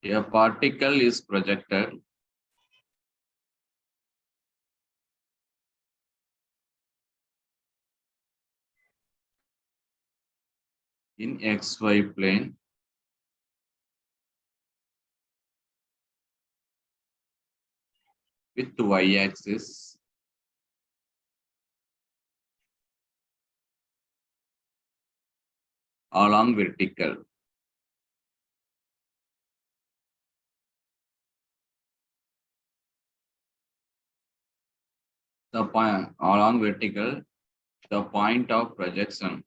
A particle is projected in XY plane with y-axis along vertical. The point along vertical, the point of projection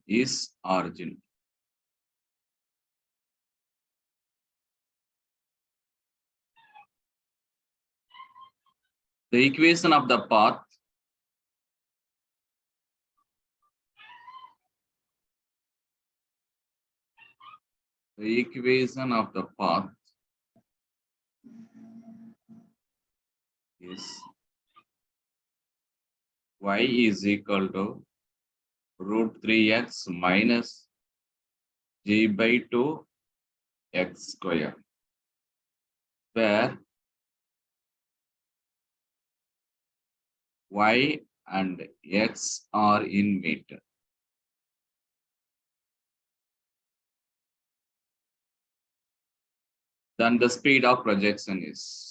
is origin. The equation of the path is y is equal to root 3x minus g by 2 x square, where y and x are in meter. Then the speed of projection is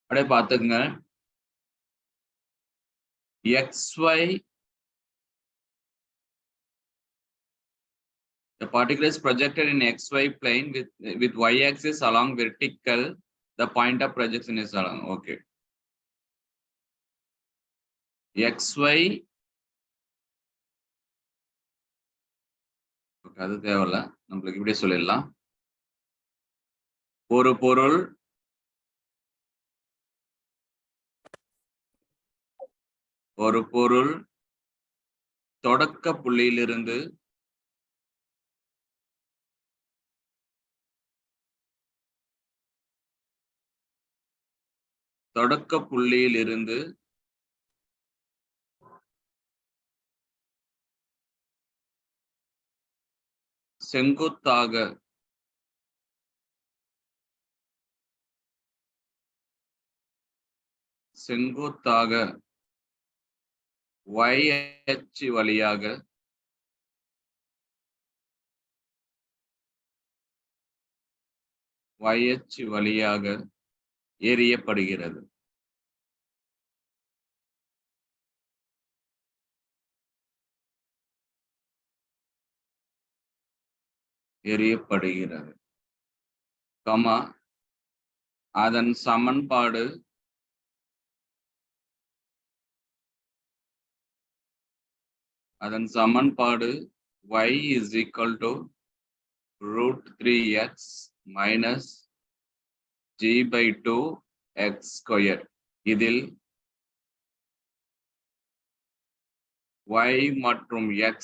அப்படியே பார்த்துக்குங்க. XY, the particle is projected in XY plane with y-axis along vertical. The point of projection is along. Okay. XY அது தேவையில்ல, நம்மளுக்கு இப்படியே சொல்லிடலாம். ஒரு பொருள் தொடக்க புள்ளியிலிருந்து செங்குத்தாக y அச்சு வழியாக எறியப்படுகிறது. அதன் சமன்பாடு y is equal to root 3x minus g by 2 x square. இதில் y மற்றும் x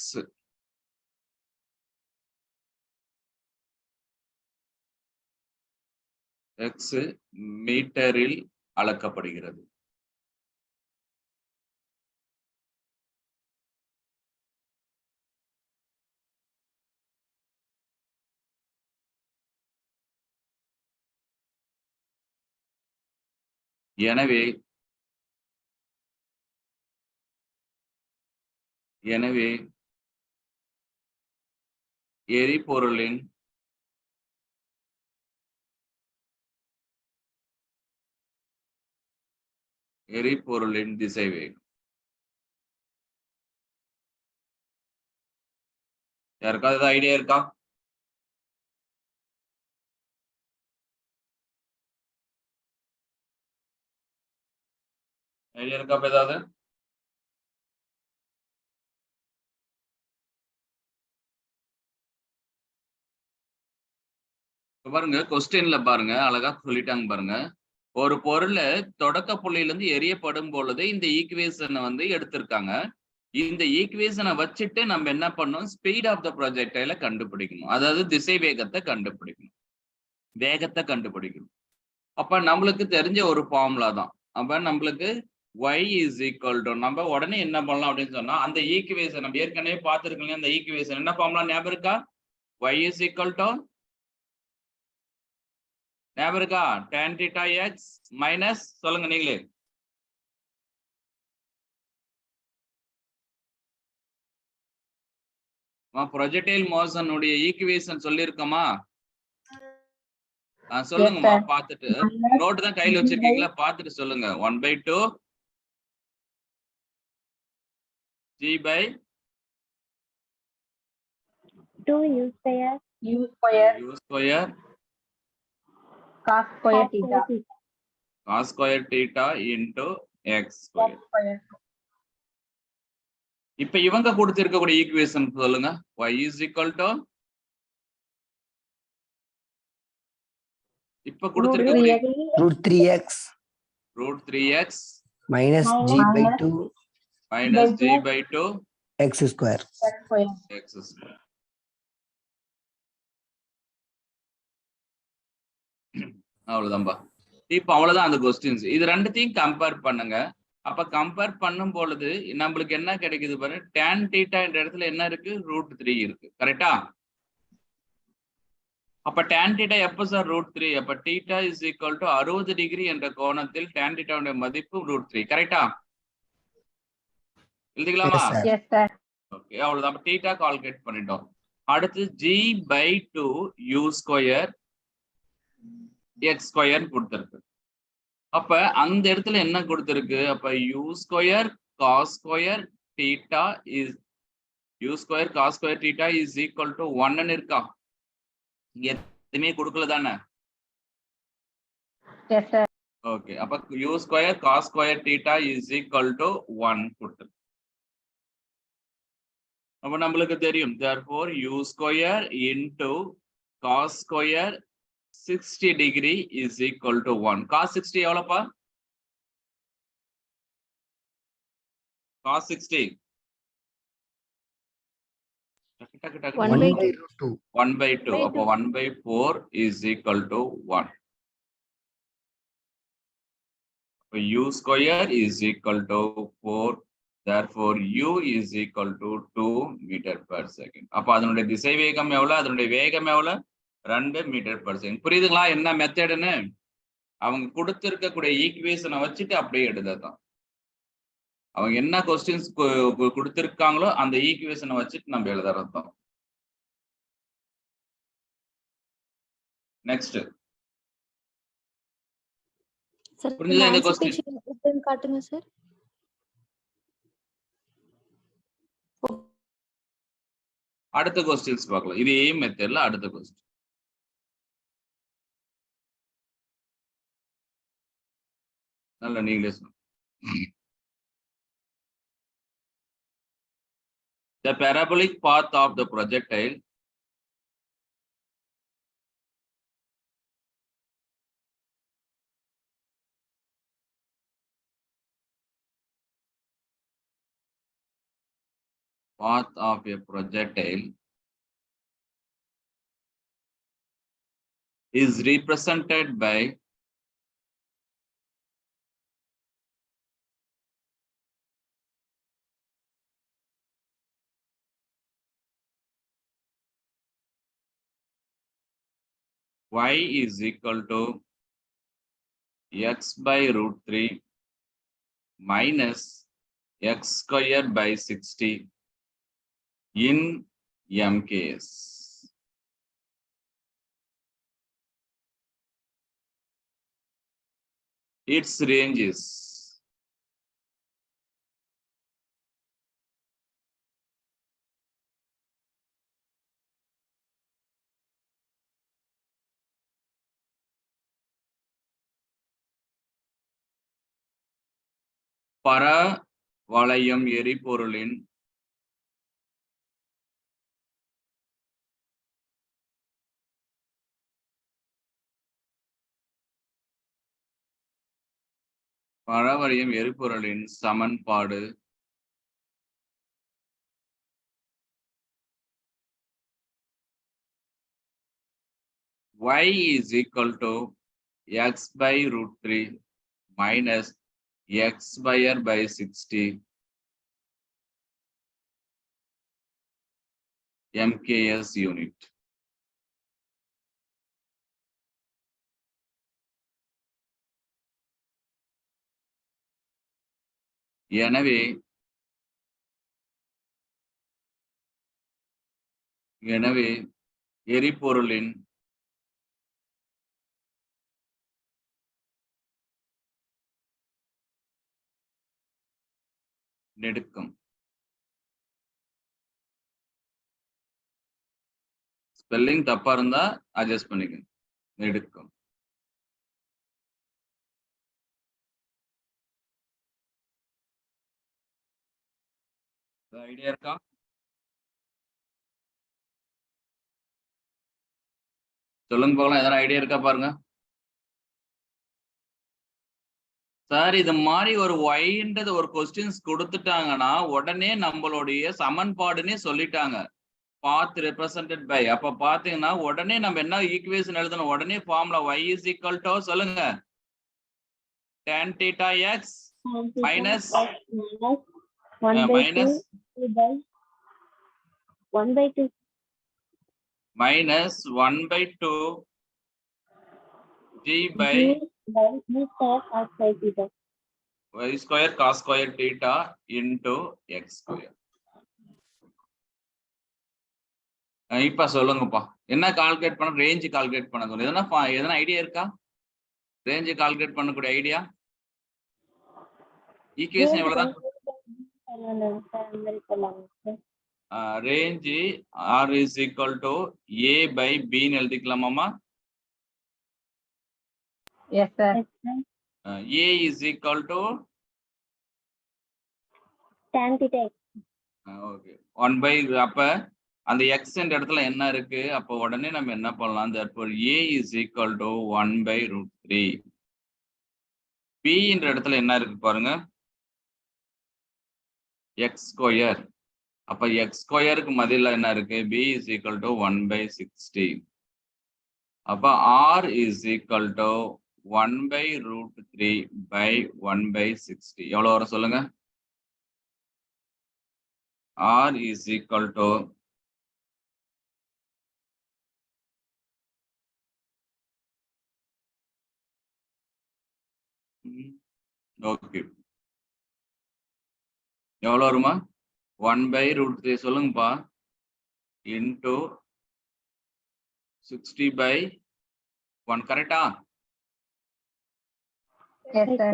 மீட்டரில் அளக்கப்படுகிறது. எனவே எரிபொருளின் திசைவேகம். யாருக்காவது ஐடியா இருக்கா? ஏதாவது? பாருங்க கொஸ்டின்ல பாருங்க அழகா சொல்லிட்டாங்க பாருங்க. ஒரு பொருள் தொடக்க புள்ளியிலிருந்து எரியப்படும் பொழுது இந்த ஈக்குவேஷனை வந்து எடுத்திருக்காங்க. இந்த ஈக்குவேஷனை வச்சுட்டு நம்ம என்ன பண்ணோம், ஸ்பீட் ஆஃப் த ப்ரொஜெக்டைல கண்டுபிடிக்கணும். அதாவது திசை வேகத்தை கண்டுபிடிக்கணும். வேகத்தை கண்டுபிடிக்கணும். அப்ப நம்மளுக்கு தெரிஞ்ச ஒரு ஃபார்முலா தான். அப்ப நம்மளுக்கு y இஸ் ஈக்குவல் டு நம்ம உடனே என்ன பண்ணலாம் அப்படின்னு சொன்னா அந்த ஈக்குவேஷன் நம்ம ஏற்கனவே பார்த்திருக்கோம். அந்த ஈக்குவேஷன் என்ன ஃபார்முலா ஞாபகம் இருக்கா? y இஸ் ஈக்குவல் டு ஞாபகம் இருக்கா? tan theta x மைனஸ் சொல்லுங்க நீங்களே. ப்ரொஜெக்டைல் மோஷன் உடைய ஈக்குவேஷன் சொல்லிருக்கோமா? சொல்லுங்கம்மா பார்த்துட்டு. நோட் தான் கையில வச்சிருக்கீங்களா? பார்த்துட்டு சொல்லுங்க. 1/2 g by 2 u square cos square theta cos square theta into x square. இப்ப இவங்க கொடுத்திருக்கக்கூடிய ஈக்குவேஷன் சொல்லுங்க. y is equal to இப்ப கொடுத்திருக்கக்கூடிய root 3x minus g by 2 minus g by 2 x square. x square. அவ்வளவுதான்பா. இப்ப அவ்வளவுதான் அந்த கொஸ்டின்ஸ். இது ரெண்டுத்தையும் கம்பேர் பண்ணுங்க. அப்ப கம்பேர் பண்ணும் பொழுது நம்மளுக்கு என்ன கிடைக்குது பாருங்க. tan theta என்ற இடத்துல என்ன இருக்கு? √3 இருக்கு. கரெக்டா? அப்ப tan theta எப்ப சார் √3? அப்ப theta is equal to 60 degree என்ற கோணத்தில் tan theta உடைய மதிப்பு √3. கரெக்டா? எழுதிக்கலாமா? yes sir ஓகே அவ்வளவுதான். அப்ப theta கால்குலேட் பண்ணிட்டோம். அடுத்து g/2 u square x square கொடுத்திருக்கு. அப்ப அந்த இடத்துல என்ன கொடுத்திருக்கு? அப்ப u square cos square theta is u square cos square theta is equal to 1 ன்னு இருக்கா? இங்க எதுவுமே கொடுக்கல தானே? yes sir ஓகே அப்ப u square cos square theta is equal to 1 கொடுத்திருக்கு. அப்ப நம்மளுக்கு தெரியும் therefore u square into cos square 60 degree is equal to 1. Cos 60 எவ்வளவுப்பா? Cos 60 1/2. 1/2. அப்போ 1/4 is equal to 1. So u square is equal to 4. Therefore u is equal to 2 meter per second. அப்போ அதனுடைய திசை வேகம் எவ்வளவு? அதனுடைய வேகம் எவ்வளவு? 2 மீட்டர் பர் செகண்ட். புரியுதுங்களா என்ன மெத்தடுன்னு? அவங்க கொடுத்திருக்கக்கூடிய ஈக்குவேஷனை வச்சுட்டு அப்படியே எடுத்ததான். அவங்க என்ன கொஸ்டின்ஸ் கொடுத்திருக்காங்களோ அந்த ஈக்குவேஷனை வச்சுட்டு நம்ம எழுதுறது தான். நெக்ஸ்ட் புரிஞ்சுதா இந்த கொஸ்டின்? காட்டுங்க சார். அடுத்த கொஸ்டின்ஸ் பார்க்கலாம். இதே மெத்தட்ல அடுத்த கொஸ்டின். நல்ல நீங்களே சொல்லுங்க. The parabolic path of the projectile is represented by y is equal to x by √3 minus x square by 60 in MKS. Its range is பரவளையம் எரிபொருளின் பரவளையம் எரிபொருளின் சமன்பாடு y is equal to x by root 3 minus x square by 60 MKS unit. எனவே எரிபொருளின் நெடுக்கம் spelling தப்பா இருந்தா adjust பண்ணிக்கங்க. நெடுக்கம் ஐடியா இருக்கா? சொல்லுங்க போகலாம். எதனா ஐடியா இருக்கா பாருங்க. சார் இது மாதிரி ஒரு ஒய்ன்றது ஒரு கொஸ்டின்ஸ் கொடுத்துட்டாங்கன்னா உடனே நம்மளுடைய சமன்பாடுன்னே சொல்லிட்டாங்க. பாத் ரெப்ரசன்டட் பை. அப்ப பாத்தீங்கன்னா உடனே நம்ம என்ன ஈக்குவேஷன் எழுதணும்? உடனே formula y is equal to சொல்லுங்க tan theta x minus minus 1/2 g by y square cos square theta into x square. இப்ப சொல்லுங்கப்பா என்ன கால்குலேட் பண்ண? ரேஞ்ச் கால்குலேட் பண்ண சொல்லு. எதனா ஐடியா இருக்கா? ரேஞ்ச் கால்குலேட் பண்ணக்கூடிய ஐடியா? ஈக்குவேஷன் எவ்வளவுதான்? Range r is equal to a by b ன்னு எழுதிக்கலாமாமா? Yes, sir. a is equal to tan theta x. Okay 1 by அப்ப அந்த x என்ற இடத்துல என்ன இருக்கு? அப்ப உடனே நம்ம என்ன பண்ணலாம்? therefore a is equal to 1 by root 3. b என்ற இடத்துல என்ன இருக்கு பாருங்க, x ஸ்கொயர். அப்ப x ஸ்கொயருக்கு மதியில என்ன இருக்கு? b is equal to 1 by 60. அப்ப r is equal to 1 by root 3 by 1 by 60. எவ்வளவு வரும் சொல்லுங்க? r is equal to okay எவ்வளவு வருமா? 1 by root 3 சொல்லுங்கப்பா into 60 by 1. கரெக்டா? Yes, sir.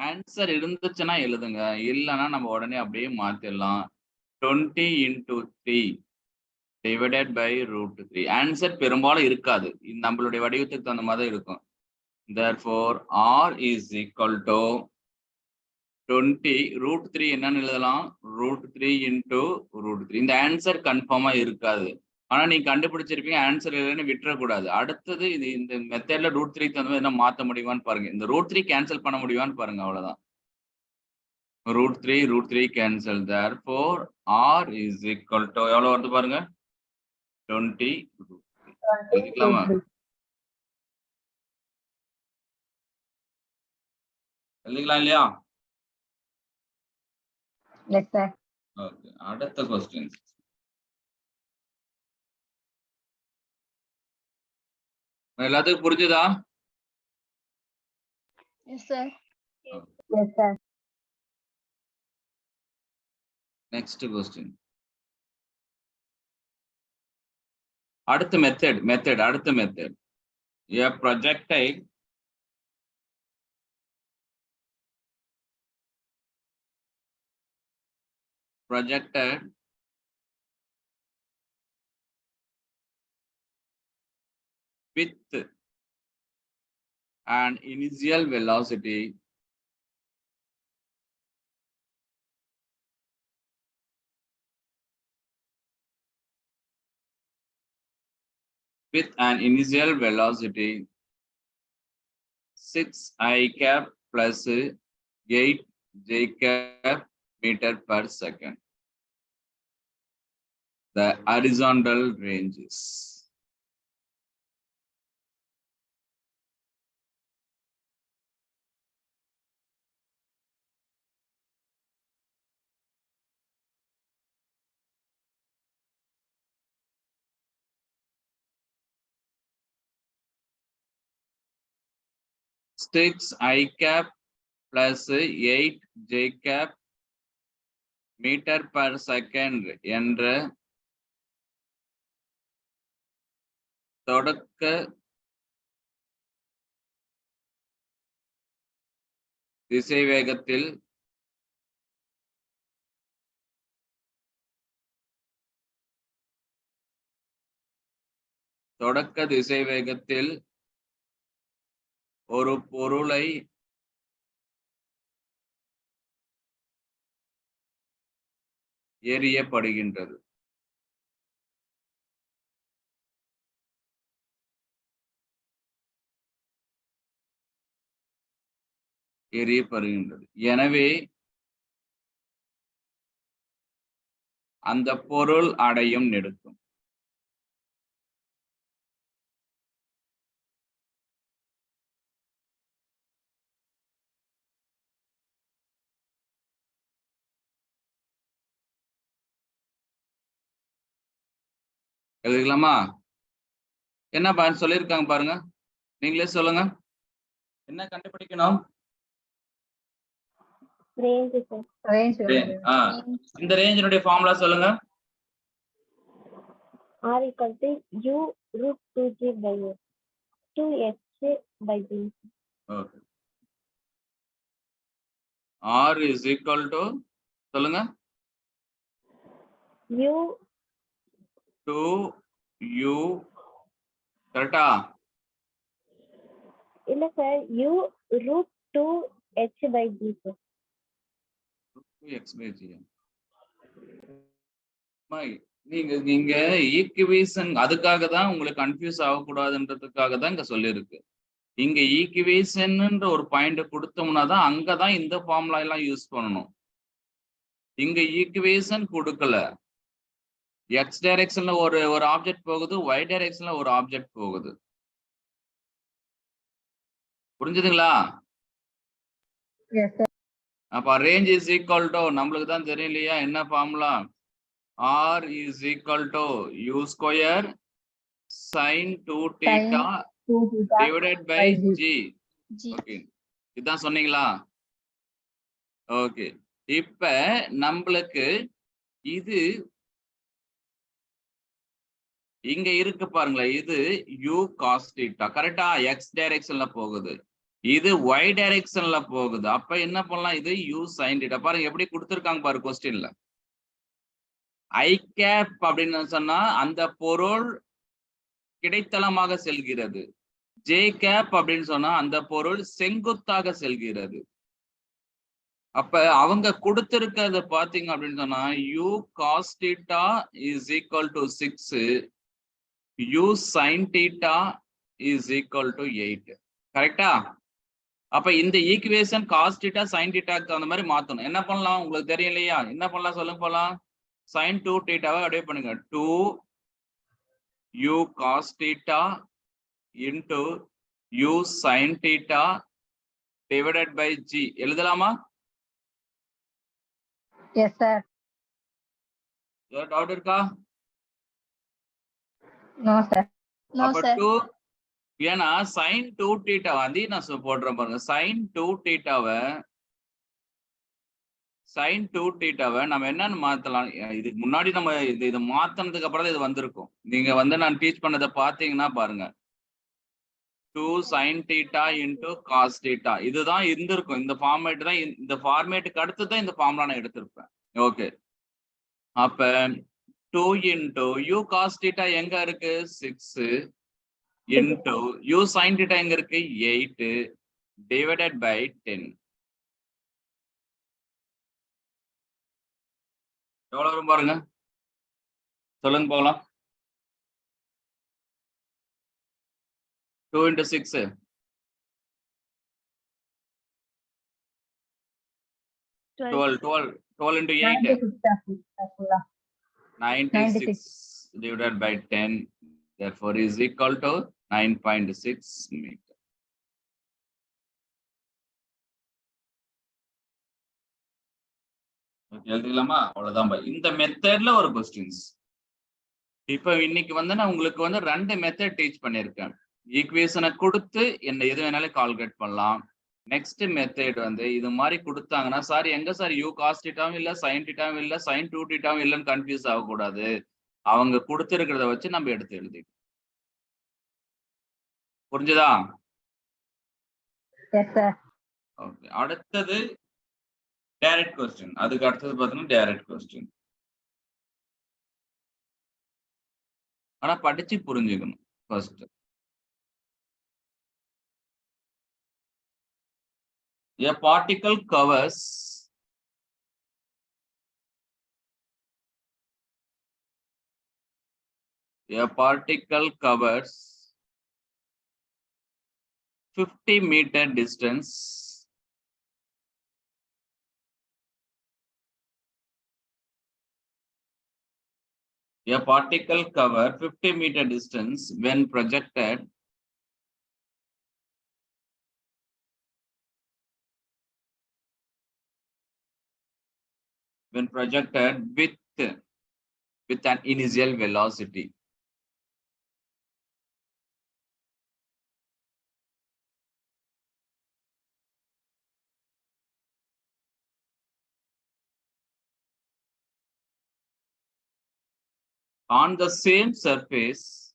ஆன்சர் இருந்துச்சுன்னா எழுதுங்க, இல்லைன்னா நம்ம உடனே அப்படியே மாத்திடலாம். 20 into 3 divided by root 3. Answer பெரும்பாலும் இருக்காது, நம்மளுடைய வடிவத்துக்கு தகுந்த மாதிரி இருக்கும். therefore r is equal to 20 root 3 என்னன்னு எழுதலாம்? root 3 into root 3. இந்த ஆன்சர் கன்ஃபார்மா இருக்காது, ஆனா நீங்க கண்டுபிடிச்சிருப்பீங்க. ஆன்சர் இல்லைன்னு விட்டுறக்கூடாது. அடுத்தது இது இந்த மெத்தட்ல ரூட் 3 தகுந்த மாதிரி என்ன மாற்ற முடியுமான்னு பாருங்க. இந்த ரூட் 3 கேன்சல் பண்ண முடியுமான்னு பாருங்க. அவ்வளவுதான். root 3 cancel. therefore r is equal to எவ்வளவு வருது பாருங்க? 20 எழுதிக்கலாமா? எழுதிக்கலாம் இல்லையா? Yes, sir. ஓகே, அடுத்த கொஸ்டின். எல்லாத்துக்கும் புரிஞ்சுதா? Yes, sir. Yes, sir. Next question. அடுத்த மெத்தட் அடுத்த method. a projectile projected with an initial velocity with an initial velocity 6 I cap plus 8 j cap meter per second. The horizontal ranges. Six I cap plus 8 j cap meter per second என்ற தொடக்க திசைவேகத்தில் ஒரு பொருளை எறியப்படுகின்றது. எனவே அந்த பொருள் அடையும் நெடுக்கும். எழுதிக்கலாமா? என்ன பாருங்க சொல்லியிருக்காங்க பாருங்க, நீங்களே சொல்லுங்க. என்ன கண்டுபிடிக்கணும்? Range, sir. Range. இந்த ரேஞ்சினுடைய ஃபார்முலா சொல்லுங்க. R equal to U root 2G by A. 2H by B. Okay. R is equal to சொல்லுங்க. U 2U கரெக்டா? இல்ல sir, U root 2H by B, sir. 2x by g. நீங்க equation அதுக்காக தான் உங்களுக்கு confuse ஆகக்கூடாதுன்றதுக்காக தான் இங்க சொல்லியிருக்கு. இங்க ஈக்குவேஷன்ன்ற ஒரு பாயிண்ட் கொடுத்தோம்னா தான் அங்கதான் இந்த ஃபார்முலா எல்லாம் யூஸ் பண்ணணும். இங்க ஈக்குவேஷன் கொடுக்கல. எக்ஸ் டைரக்ஷன்ல ஒரு ஆப்ஜெக்ட் போகுது, ஒய் டைரக்ஷன்ல ஒரு ஆப்ஜெக்ட் போகுது. புரிஞ்சுதுங்களா? Yes, sir. அப்ப ரேஞ்ச் இஸ் ஈக்குவல் டு நம்மளுக்கு தான் தெரியும் இல்லையா என்ன formula? R is equal to U square sin 2 theta divided by G. Okay. இதான் சொன்னீங்களா? ஓகே. இப்ப நம்மளுக்கு இது இங்க இருக்கு பாருங்களேன், இது U cos theta கரெக்டா? எக்ஸ் டைரக்ஷன்ல போகுது, இது y டைரக்ஷன்ல போகுது. அப்ப என்ன பண்ணலாம்? இது U sin theta. பாருங்க எப்படி கொடுத்திருக்காங்க பாரு क्वेश्चनல. I cap அப்படின்னு சொன்னா அந்த பொருள் கிடைத்தளமாக செல்கிறது. J cap அப்படின்னு சொன்னா அந்த பொருள் செங்குத்தாக செல்கிறது. அப்ப அவங்க கொடுத்திருக்கிறது பாத்தீங்க அப்படின்னு சொன்னா U cos theta is equal to 6, U sin theta is equal to 8. கரெக்டா? அப்ப இந்த equation cos theta sin theta க்கு தகுந்த மாதிரி மாத்தணும். என்ன பண்ணலாம்? உங்களுக்கு தெரியும் இல்லையா? என்ன பண்ணலாம் சொல்லுங்க போலாம். sin 2 theta அப்படியே பண்ணுங்க. 2U cos theta into U sin theta divided by G எழுதலாமா? Yes, sir. டவுட் இருக்கா? No, sir. No, அப்ப sir. 2 ஏன்னா sin 2 theta வந்து நான் போடுறேன் பாருங்க. sin 2 theta-வை sin 2 theta-வை நம்ம என்னன்னு மாத்தலாம்? இதுக்கு முன்னாடி நம்ம இதை மாத்தினதுக்கு அப்புறம் தான் இது வந்திருக்கும். நீங்க வந்து நான் டீச் பண்ணதை பாத்தீங்கன்னா பாருங்க, 2 sin theta into cos theta இதுதான் இருந்திருக்கும். இந்த ஃபார்மேட் தான், இந்த ஃபார்மேட்டுக்கு அடுத்து தான் இந்த ஃபார்முலா நான் எடுத்திருப்பேன். ஓகே. அப்ப 2 into U cos theta எங்க இருக்கு? 6 into U sin theta எங்க இருக்கு? 8 divided by 10. எவ்வளவு வரும் பாருங்க, சொல்லுங்க போகலாம். 2 into 6 12 into 8. 96 full-ஆ. 96 divided by 10, therefore is equal to 9.6 meter. எழுதிக்கலாமா? அவ்வளவுதான். இந்த மெத்தட்ல ஒரு கொஸ்டின்ஸ். இப்ப இன்னைக்கு வந்து நான் உங்களுக்கு வந்து 2 மெத்தட் டீச் பண்ணிருக்கேன். ஈக்குவேஷனை கொடுத்து என்ன எது வேணாலும் கால்குலேட் பண்ணலாம். நெக்ஸ்ட் மெத்தட் வந்து இது மாதிரி கொடுத்தாங்கன்னா, சார் எங்க சார் யூ காஸ் தீட்டாவும் இல்ல சைன் தீட்டாவும் இல்ல சைன் 2 தீட்டாவும் இல்லன்னு கன்ஃபியூஸ் ஆகக்கூடாது. அவங்க கொடுத்திருக்கிறத வச்சு நம்ம எடுத்து எழுதி. புரிஞ்சுதா? Yes sir. ஓகே. அடுத்தது டைரக்ட் கொஸ்டின். அதுக்கு அடுத்தது பார்த்தீங்கன்னா டைரக்ட் கொஸ்டின். ஆனா படிச்சு புரிஞ்சுக்கணும் first. A particle covers a particle covers 50 meter distance a particle cover 50 meter distance when projected with an initial velocity. On the same surface,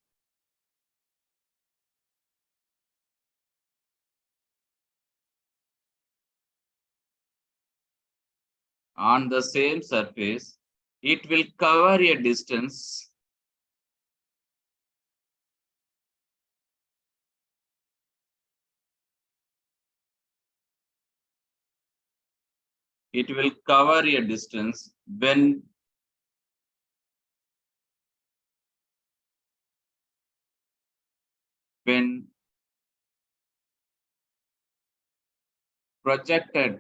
it will cover a distance when projected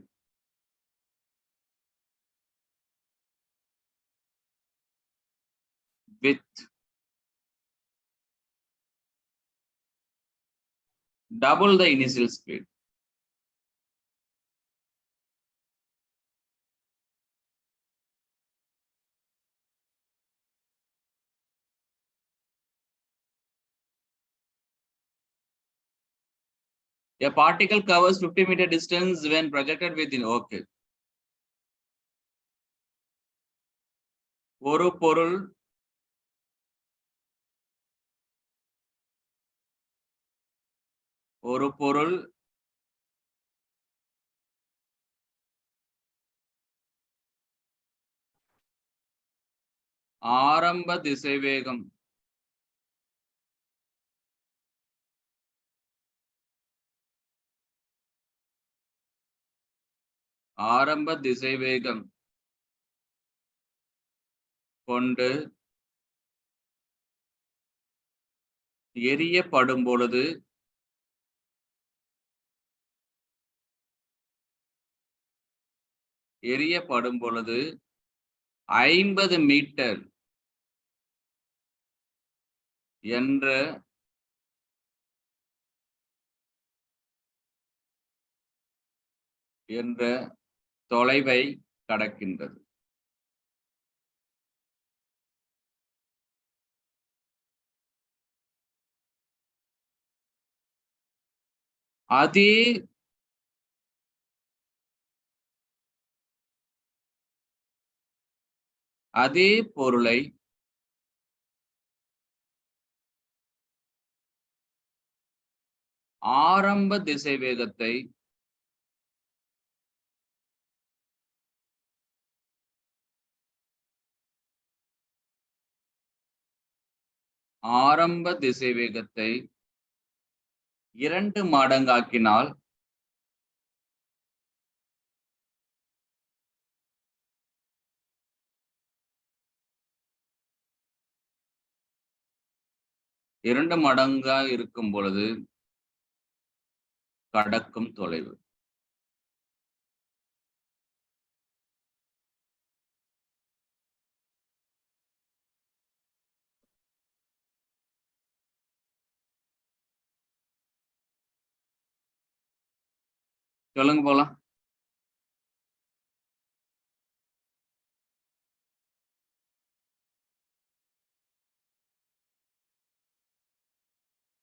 with double the initial speed. A particle covers 50 meter distance when projected within. Okay. ஒரு பொருள் ஆரம்ப திசைவேகம் கொண்டு எரியப்படும் பொழுது எரியப்படும் பொழுது 50 metre என்ற தொலைவை கடக்கின்றது. அதே பொருளை ஆரம்ப திசைவேகத்தை ஆரம்ப திசைவேகத்தை 2 மடங்காக்கினால் இரண்டு மடங்கா இருக்கும் பொழுது கடக்கும் தொலைவு. சொல்லுங்க போலாம்.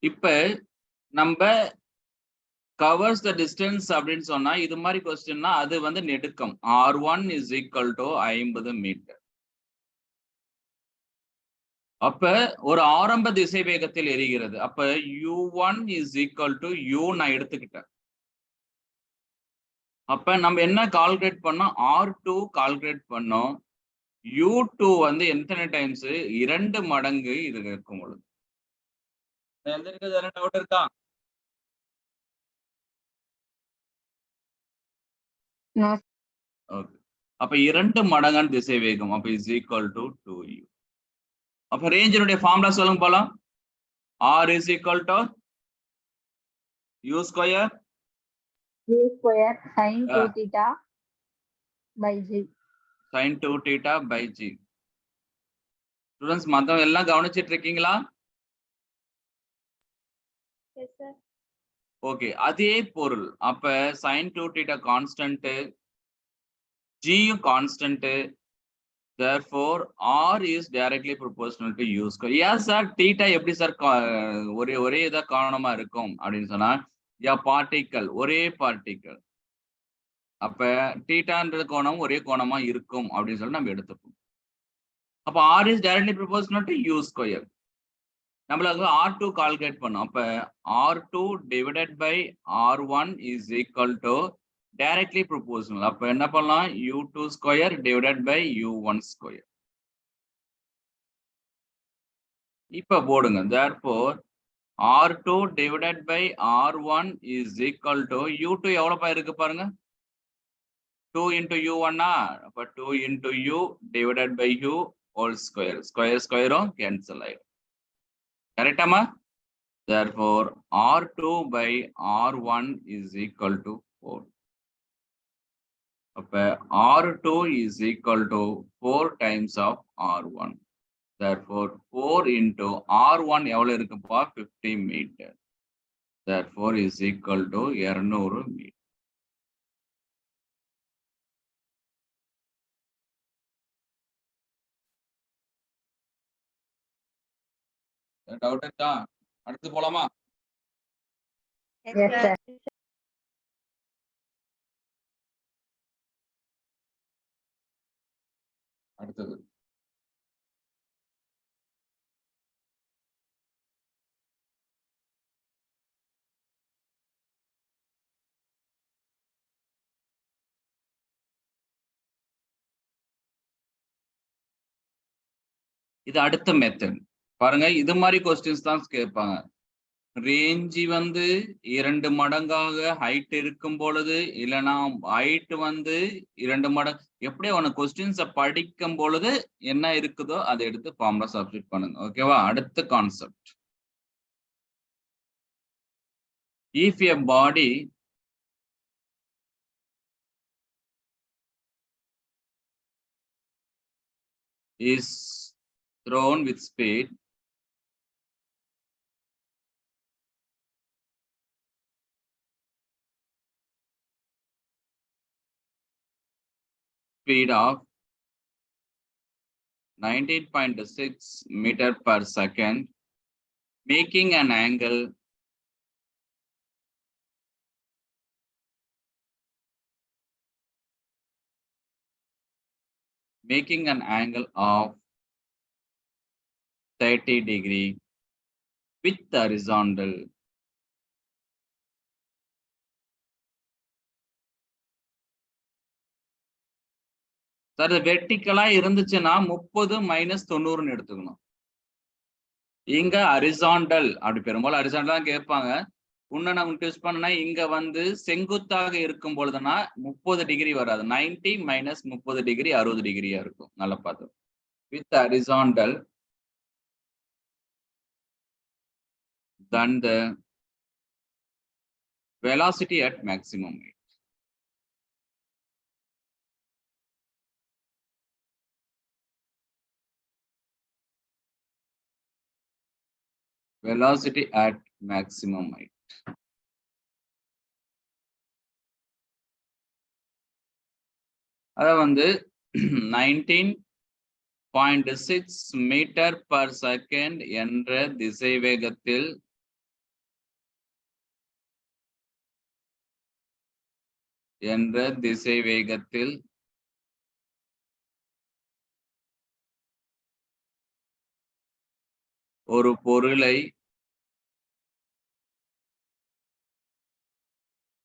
இப்ப நம்ம covers the distance அப்படின்னு சொன்னா இது மாதிரி கொஸ்டின்னா அது வந்து நெடுக்கம். R1 is equal to 50 metre. அப்ப ஒரு ஆரம்ப திசை வேகத்தில் எரிகிறது. அப்ப U1 is equal to U நான் எடுத்துக்கிட்டேன். அப்ப நம்ம என்ன கால்குலேட் பண்ணோம்? R2 கால்குலேட் பண்ணோம். U2 வந்து எத்தனை டைம்ஸ்? 2 மடங்கு இது இருக்கும் பொழுது. டவுட் இருக்கா? ஓகே. அப்ப 2 மடங்கான திசை வேகம். அப்ப is equal to 2U. அப்ப ரேஞ்சினுடைய ஃபார்முலா சொல்லுங்க போலாம். R is equal to U square U square sin 2 theta by G. sin 2 theta by G. Students மத்தவங்க எல்லாம் கவனிச்சிட்டு இருக்கீங்களா? Yes, sir. ஓகே. அதே பொருள். அப்ப sin 2 theta கான்ஸ்டன்ட், G யும் constant. Therefore R is directly proportional to U square. Yes sir, theta எப்படி sir ஒரே இதா காரணமா இருக்கும் அப்படின்னு சொன்னா பார்ட்டிக்கல், ஒரே பார்ட்டிக்கல். அப்ப தீட்டான்ற கோணம் ஒரே கோணமா இருக்கும் அப்படின்னு சொல்லி நம்ம எடுத்துப்போம். அப்ப R is directly proportional to U square. நம்மளுக்கு R2 கால்குலேட் பண்ணோம். அப்ப R2 divided by R1 is equal to directly proportional. அப்ப என்ன பண்ணலாம்? U2 square divided by U1 square. இப்ப போடுங்க. Therefore R2 divided by R1 is equal to U2 எவ்வளவு இருக்கு பாருங்க. 2 into U1 அப்ப 2 into U divided by U whole square. Square cancel ஆயிடும். கரெக்டாமா? Therefore R2 by R1 is equal to 4. அப்ப R2 is equal to 4 times of R1. Therefore 4 into R1 எவ்வளவு இருக்குப்பா? 50 metre. Therefore is equal to 200 metre. Doubt இருக்கா? அடுத்து போலாமா? Yes, sir. அடுத்தது இது அடுத்த மெத்தட் பாருங்க. இது மாதிரி கொஸ்டின்ஸ் தான் கேட்பாங்க. ரேஞ்சி வந்து 2 மடங்காக ஹைட் இருக்கும் பொழுது, இல்லைன்னா ஹைட் வந்து 2 மடங்கு, எப்படி அவன கொஸ்டின்ஸை படிக்கும் பொழுது என்ன இருக்குதோ அதை எடுத்து ஃபார்முலா சப்ஸ்டிட் பண்ணுங்க. ஓகேவா? அடுத்த concept. If a body is thrown with speed of 19.6 meter per second, making an angle of 30 degree with horizontal. Sir வெர்டிக்கலா இருந்துச்சுன்னா 30 - 90 எடுத்துக்கணும். இங்க ஹரிசாண்டல் அப்படி பெரும்பாலும் ஹரிசாண்டல் தான் கேட்பாங்க. இன்னும் நம்ம ட்விஸ்ட் பண்ணா இங்க வந்து செங்குத்தாக இருக்கும் பொழுதுனா 30 டிகிரி வராது. 90 - 30 டிகிரி 60 டிகிரியா இருக்கும். நல்லா பார்த்து. With horizontal then the velocity at maximum height. Velocity at maximum height. அத வந்து 19.6 மீட்டர் பர் செகண்ட் என்ற திசைவேகத்தில் ஒரு பொருளை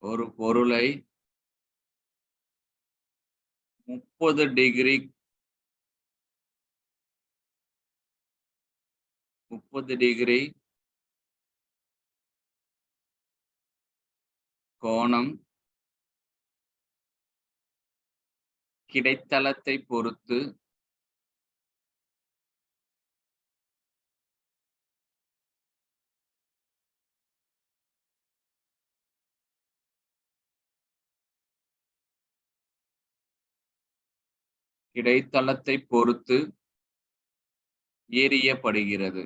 30 டிகிரி கோணம் கிடைத்தளத்தை பொறுத்து எறியப்படுகிறது.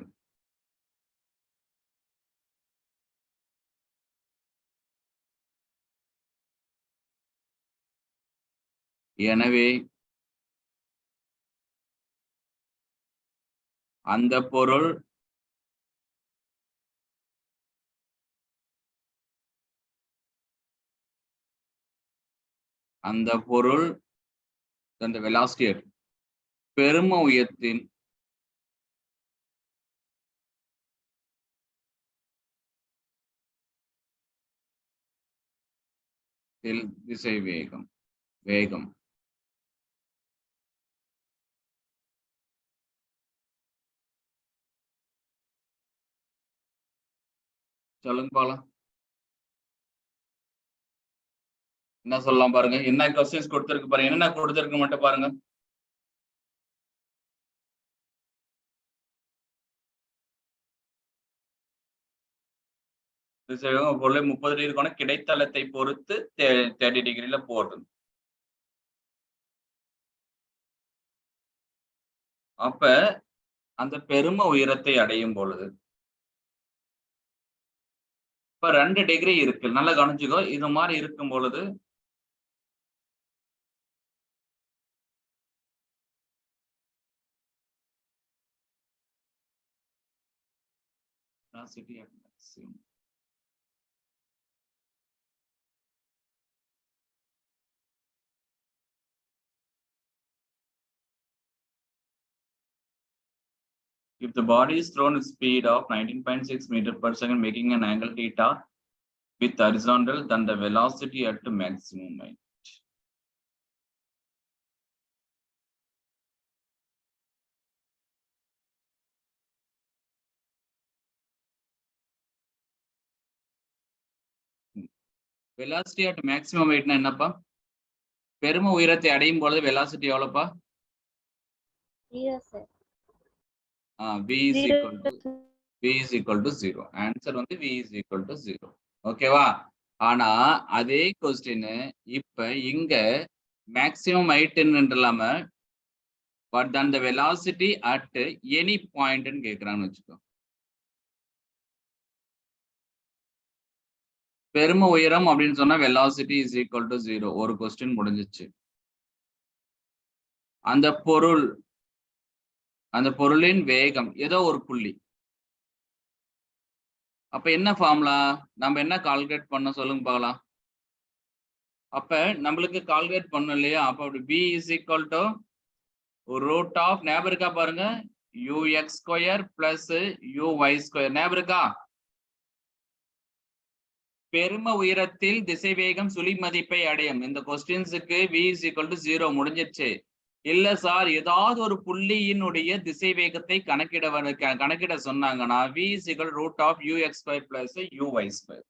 எனவே அந்த பொருள் அந்த velocity பெரும உயரத்தின் திசை வேகம் சொல்லுங்க பாக்கலாம். என்ன சொல்லலாம் பாருங்க. என்ன கொஸ்டின்ஸ் கொடுத்திருக்கு பாருங்க. என்ன கொடுத்திருக்கு மட்டும் பாருங்க. பொருளை 30 டிகிரி கோணம் கிடைத்தளத்தை பொறுத்து 30 டிகிரில போடுறது. அப்ப அந்த பெரும உயரத்தை அடையும் பொழுது இப்ப 2 டிகிரி இருக்கு. நல்லா கவனிச்சுக்கோ. இது மாதிரி இருக்கும் பொழுது if the body is thrown with speed of 19.6 meter per second making an angle theta with horizontal, then the velocity at maximum height. Velocity at maximum height na என்னப்பா? பெரும உயரத்தை அடையும் பொழுது velocity எவ்வளவுப்பா? 0 sir. V is equal to 0. Answer வந்து V is equal to 0. ஓகேவா? ஆனா அதே question இப்ப இங்க maximum height என்றலாம but then the velocity at any point ன்னு கேக்குறான்னு வெச்சுக்கோ. பெரும உயரம் அப்படின்னு சொன்னா velocity is equal to 0. ஒரு क्वेश्चन முடிஞ்சிச்சு. அந்த பொருளின் வேகம் ஏதோ ஒரு புள்ளி. அப்ப என்ன ஃபார்முலா? நம்ம என்ன கால்குலேட் பண்ண சொல்லுங்க பார்க்கலாம். அப்ப நம்மளுக்கு கால்குலேட் பண்ணணும் இல்லையா? அப்ப b is equal to root of ஞாபகம் இருக்கா பாருங்க ux square plus uy square ஞாபகம் இருக்கா? பெரும உயரத்தில் திசைவேகம் சுழி மதிப்பை அடையும். இந்த क्वेश्चंसக்கு v is equal to 0 முடிஞ்சிருச்சு. இல்ல சார் ஏதாவது ஒரு புள்ளியினுடைய திசைவேகத்தை கணக்கிட சொன்னாங்கன்னா v is equal to root of ux square plus uy square.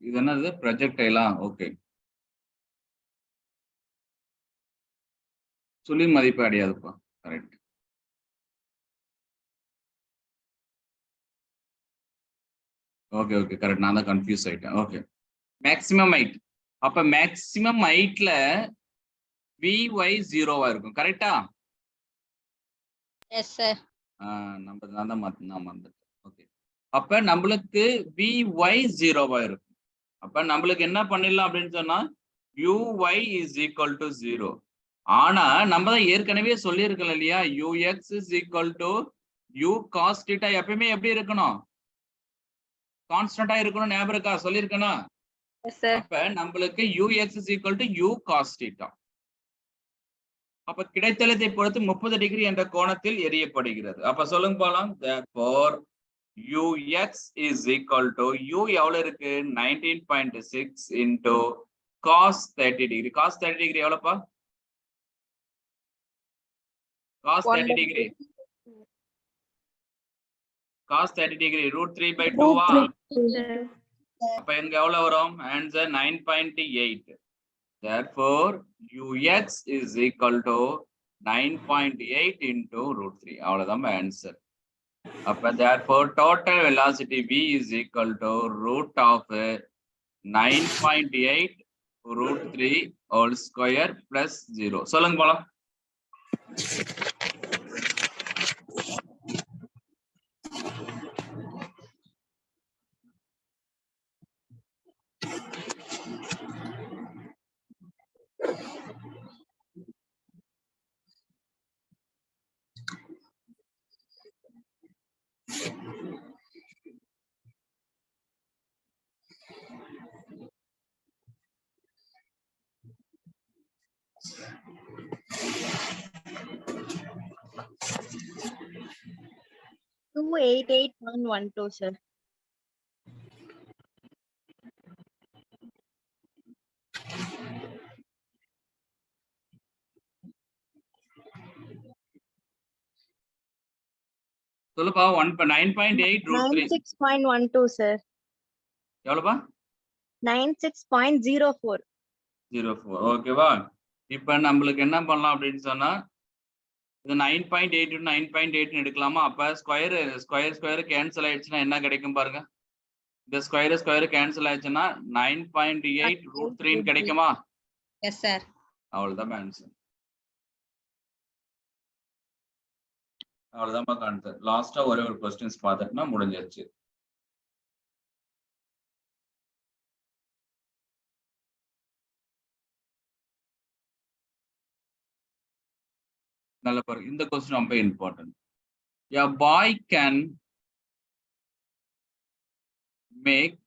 இது என்னது ப்ரொஜெக்டைலா? ஓகே. சுழி மதிப்பு அடையாதுப்பா. கரெக்ட். Okay okay correct. நான் தான் கன்ஃபியூஸ் ஆயிட்டேன். ஓகே. Maximum height. அப்ப மேக்ஸிமம் ஹைட்ல vy 0வா இருக்கும். கரெக்ட்டா? Yes sir. நான் தான் மறந்துட்டேன். அப்ப நம்மளுக்கு vy 0வா இருக்கும். அப்ப நம்மளுக்கு என்ன பண்ணிடலாம் அப்படின்னு சொன்னா uy is equal to 0. ஆனா நம்ம தான் ஏற்கனவே சொல்லியிருக்கோம் இல்லையா, ux is equal to u cos theta எப்பயுமே எப்படி இருக்கணும், கான்ஸ்டன்டா இருக்கணும். ஞாபகம் இருக்கா, சொல்லியிருக்கணும். அப்ப நம்மளுக்கு ux is equal to u cos theta. அப்ப கிடைத்தளத்தை பொறுத்து 30 டிகிரி என்ற கோணத்தில் எரியப்படுகிறது. அப்ப சொல்லுங்க போலாம். therefore ux is equal to u எவ்வளவு இருக்கு 19.6 into cos 30 degree. cos 30 degree எவ்வளவுப்பா? cos 30 டிகிரி cos 30 டிகிரி √3/2 ஆ? அப்ப இங்க எவ்வளவு வரும் answer 9.8. therefore ux is equal to 9.8 into √3. அவ்வளவுதான் ஆன்சர். அப்ப therefore total velocity v is equal to root of 9.8 √3 whole square plus 0. சொல்லுங்க போலாம். Two 88.12, sir. சொல்லுப்பா. 9.8 √3 96.12, sir. எவ்வளவுப்பா? 96.04. 04. ஓகேவா? இப்ப நம்மளுக்கு என்ன பண்ணலாம் அப்படின்னு சொன்னா இது 9.8 9.8 எடுக்கலாமா? அப்ப ஸ்கொயர் கேன்சல் ஆயிடுச்சுன்னா என்ன கிடைக்கும் பாருங்க. இந்த ஸ்கொயர் கேன்சல் ஆயிடுச்சுன்னா 9.8 √3 கிடைக்குமா? Yes sir. அவ்வளவுதான் ஆன்சர். அவ்வளவுதான் ஆன்சர். லாஸ்டா ஒரே ஒரு क्वेश्चंस பார்த்துட்டா முடிஞ்சிருச்சு. நல்ல பாருங்க, இந்த क्वेश्चन ரொம்ப important. A boy can make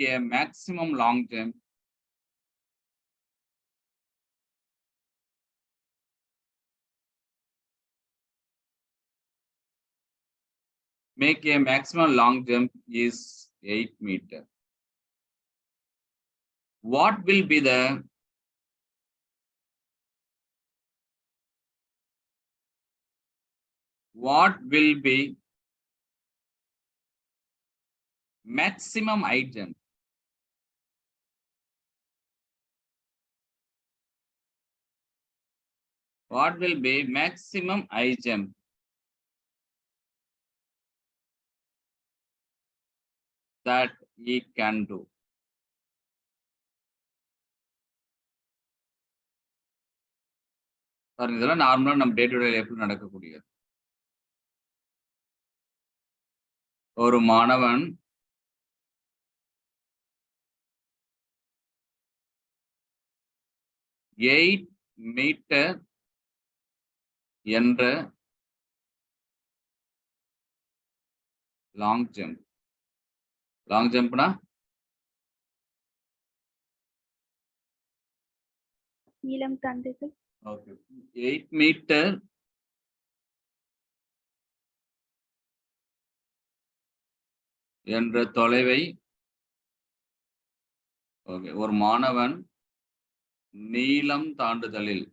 a maximum long jump is 8 meters. What will be the maximum height jump? What will be maximum high jump that he can do? பாருங்க, இதெல்லாம் நார்மலா நம்ம டே டு டே லைஃப்ல நடக்கக்கூடியது. ஒரு மாணவன் 8 metre என்ற long ஜம்ப்னா நீளம் தாண்டுதல். ஓகே, 8 மீட்டர் என்ற தொலைவை ஒரு மாணவன் நீளம் தாண்டுதலில்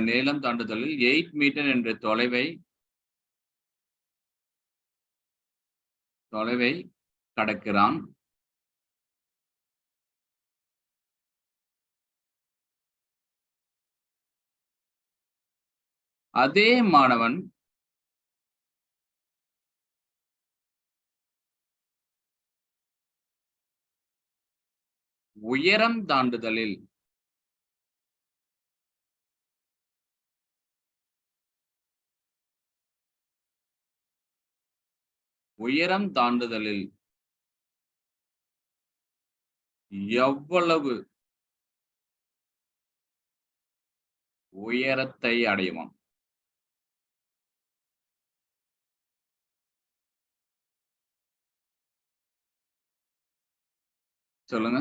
நீளம் தாண்டுதலில் 8 மீட்டர் என்ற தொலைவை கடக்கிறான். அதே மாணவன் உயரம் தாண்டுதலில் எவ்வளவு உயரத்தை அடைவான்? சொல்லுங்க.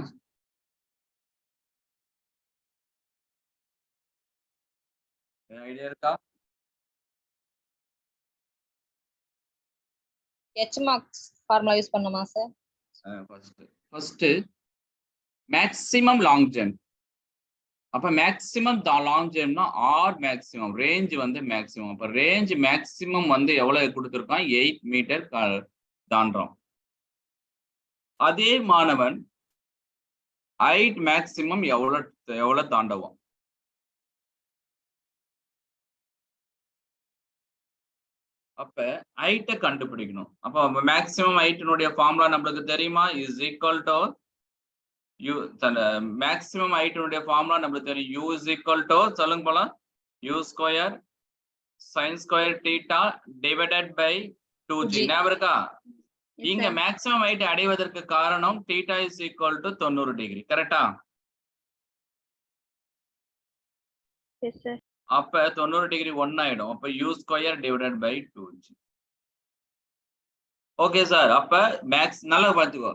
ஐடியா இருக்கா? H marks formula யூஸ் பண்ணுமா sir? First maximum long jump. அப்ப மேக்ஸிமம் லாங் ஜம்ப்னா ஆர் மேக்ஸிமம் ரேஞ்ச் வந்து மேக்ஸிமம். அப்ப ரேஞ்ச் மேக்ஸிமம் வந்து எவ்வளவு கொடுத்துருக்கான்? 8 மீட்டர் தாண்டுறோம். அதே மாணவன் ஹைட் மேக்ஸிமம் எவ்வளவு தாண்டவும்? அப்ப ஹைட்டை கண்டுபிடிக்கணும். அப்ப மேக்ஸிமம் ஹைட்டினுடைய ஃபார்முலா நம்மளுக்கு தெரியுமா? Is equal to u. Maximum ஹைட்டினுடைய ஃபார்முலா நம்மளுக்கு தெரியும். யூ இஸ் ஈக்குவல் டு சொல்லுங்க போலாம், u square sine square theta divided by 2g. ஞாபகம் இருக்கா? இங்க மேக்ஸிமம் ஹைட் அடைவதற்கு காரணம் theta is equal to 90 degree. கரெக்டா? Yes sir. அப்ப 90 டிகிரி 1 ஆயிடும். அப்ப u square divided by 2g. Okay sir. அப்ப மேக்ஸ் நல்லா பார்த்துக்கோ.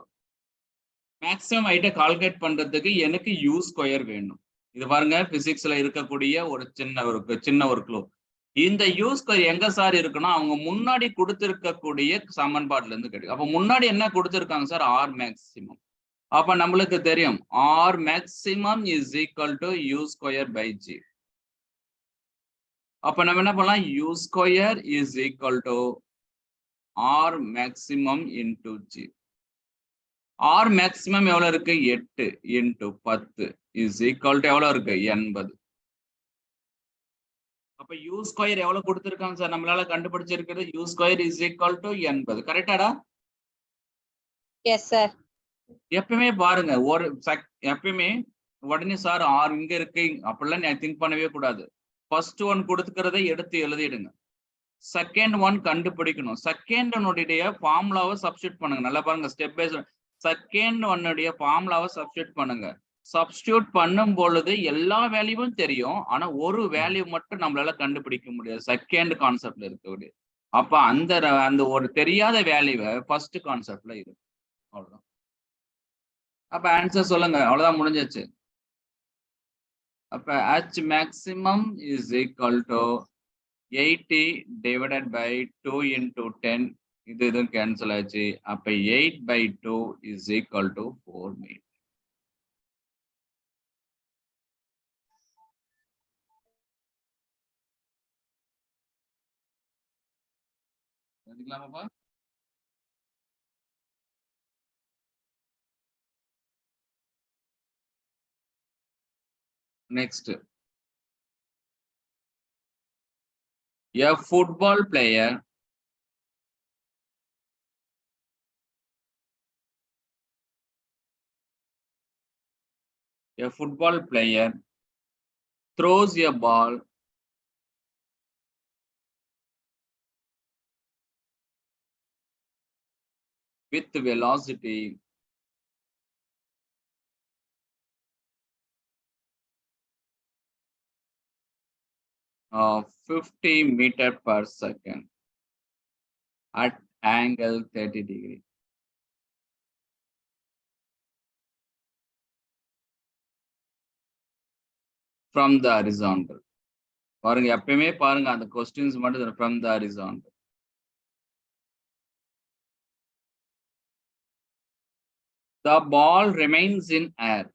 மேக்ஸிமம் ஹைட்டை கால்குலேட் பண்றதுக்கு எனக்கு யூ ஸ்கொயர் வேணும். இது பாருங்க, பிசிக்ஸ்ல இருக்கக்கூடிய ஒரு சின்ன ஒரு க்ளூ. இந்த யூ ஸ்கொயர் எங்க சார் இருக்குன்னா அவங்க முன்னாடி கொடுத்திருக்கக்கூடிய சமன்பாட்டுல இருந்து கிடைக்கும். அப்ப முன்னாடி என்ன கொடுத்திருக்காங்க சார்? Or maximum. அப்ப நம்மளுக்கு தெரியும் R maximum is equal to u square by g. அப்ப நம்ம என்ன பண்ணலாம்? U square is equal to R maximum into g. R maximum எவ்வளவு இருக்கு? 8 இன்டு 10 இஸ் ஈக்குவல் டு எவ்வளவு இருக்கு? 80. அப்ப யூ ஸ்கொயர் எவ்வளவு கொடுத்திருக்காங்க சார்? நம்மளால கண்டுபிடிச்சிருக்கிறது u square is equal to 80. கரெக்டாடா? Yes sir. எப்பவுமே பாருங்க, எப்பயுமே உடனே சார் ஆர் இங்க இருக்கு அப்படிலாம் நீ திங்க் பண்ணவே கூடாது. ஃபர்ஸ்ட் ஒன் கொடுத்துக்கிறதை எடுத்து எழுதிடுங்க. செகண்ட் ஒன் கண்டுபிடிக்கணும். செகண்ட் ஒன்னுடைய ஃபார்முலாவை சப்ஸ்டியூட் பண்ணுங்க. நல்லா பாருங்க, ஸ்டெப் பை ஸ்டெப். செகண்ட் ஒன்னுடைய ஃபார்முலாவை சப்ஸ்டியூட் பண்ணுங்க. சப்ஸ்டியூட் பண்ணும் பொழுது எல்லா வேல்யூவும் தெரியும். ஆனா ஒரு வேல்யூ மட்டும் நம்மளால கண்டுபிடிக்க முடியாது. செகண்ட் கான்செப்ட்ல இருக்கக்கூடிய. அப்ப அந்த ஒரு தெரியாத வேல்யூவை ஃபர்ஸ்ட் கான்செப்ட்ல இருக்கு. அவ்வளவுதான். அப்ப ஆன்சர் சொல்லுங்க. அவ்வளவுதான், முடிஞ்சிச்சு. அப்ப h maximum is equal to 80 divided by 2 into 10. இது கேன்சல் ஆச்சு. அப்ப 8 by 2 is equal to 4 meter. எடுக்கலாமாப்பா? Next, a football player throws a ball with velocity of 50 meter per second at angle 30 degree. From the horizontal. பாருங்க, எப்பயுமே பாருங்க அந்த questions மட்டும் from the horizontal. The ball remains in air.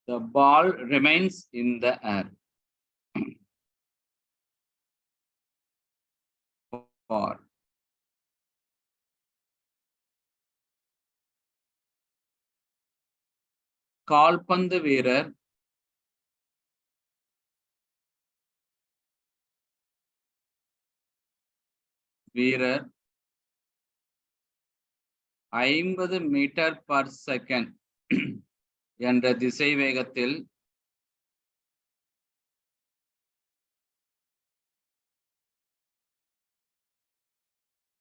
The ball remains in the air for கால்பந்து வீரர் 50 metre per second என்ற திசை வேகத்தில்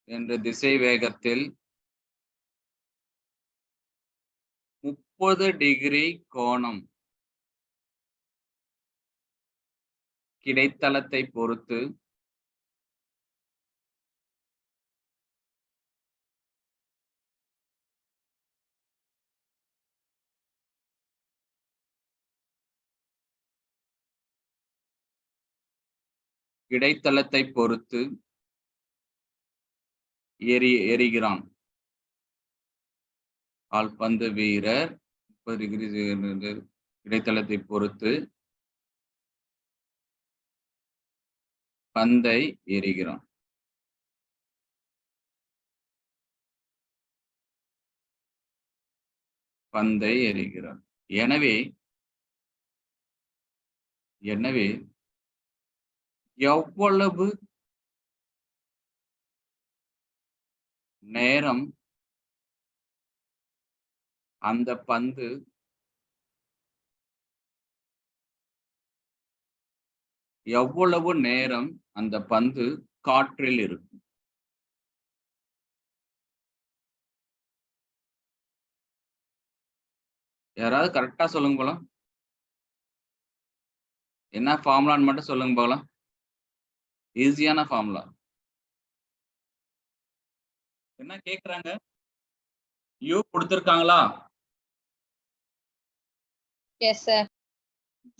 -30 டிகிரி கோணம் கிடைத்தளத்தை பொறுத்து எரிகிறான். கால்பந்து வீரர் 30 டிகிரி கிடைத்தளத்தை பொறுத்து பந்தை எறிகிறான். எனவே எவ்வளவு நேரம் அந்த பந்து காற்றில் இருக்கும்? யாராவது கரெக்டா சொல்லுங்க போலாம். என்ன ஃபார்முலான்னு மட்டும் சொல்லுங்க போலாம். ஈஸியான ஃபார்முலா. என்ன கேக்குறாங்க? யூ கொடுத்திருக்காங்களா? Yes sir.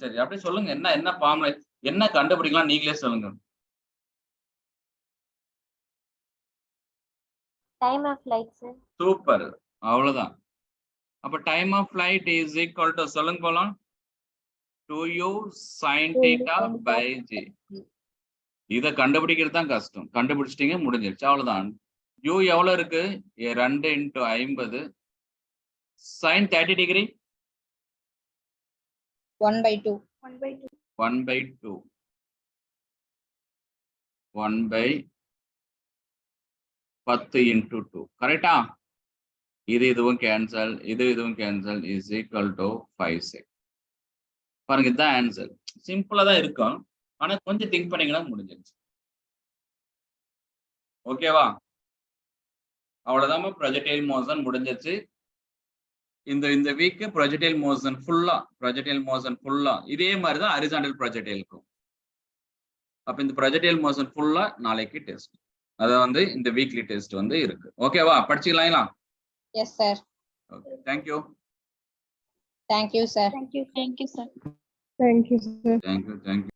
சரி, அப்படியே சொல்லுங்க. என்ன ஃபார்முலா, என்ன கண்டுபிடிக்கலாம் நீங்களே சொல்லுங்க. Time of light sir. Super, அவ்வளவுதான். அப்ப time of flight is equal to சொல்லுங்க போலாம் 2u sin theta by g. இத கண்டுபிடிக்கிறது தான் கஷ்டம். கண்டுபிடிச்சிட்டீங்க, முடிஞ்சிருச்சு, அவ்வளவுதான். u எவ்வளவு இருக்கு? 2 × 50 sin 30 டிகிரி 1/2. 1/2 1/10 × 2. கரெக்டா? இதுவும் கேன்சல், இதுவும் cancel, is equal to 5 sec. பாருங்க, இதுதான் ஆன்சர். சிம்பிளா தான் இருக்கும், ஆனா கொஞ்சம் திங்க் பண்ணீங்கன்னா முடிஞ்சிருச்சு. ஓகேவா? அவ்வளவுதான். ப்ரொஜெக்டைல் மோஷன் முடிஞ்சிருச்சு. இந்த வீக் ப்ரொஜெக்டைல் மோஷன் ஃபுல்லா இதே மாதிரி தான் ஹரிசாண்டல் ப்ரொஜெக்டைலுக்கும். அப்ப இந்த ப்ரொஜெக்டைல் மோஷன் ஃபுல்லா நாளைக்கு டெஸ்ட், அது இந்த வீக்லி டெஸ்ட் இருக்கு. ஓகேவா? படிச்சுக்கலாம். Yes sir. Okay, thank you. Thank you, sir. Thank you, sir. Thank you, sir. Thank you.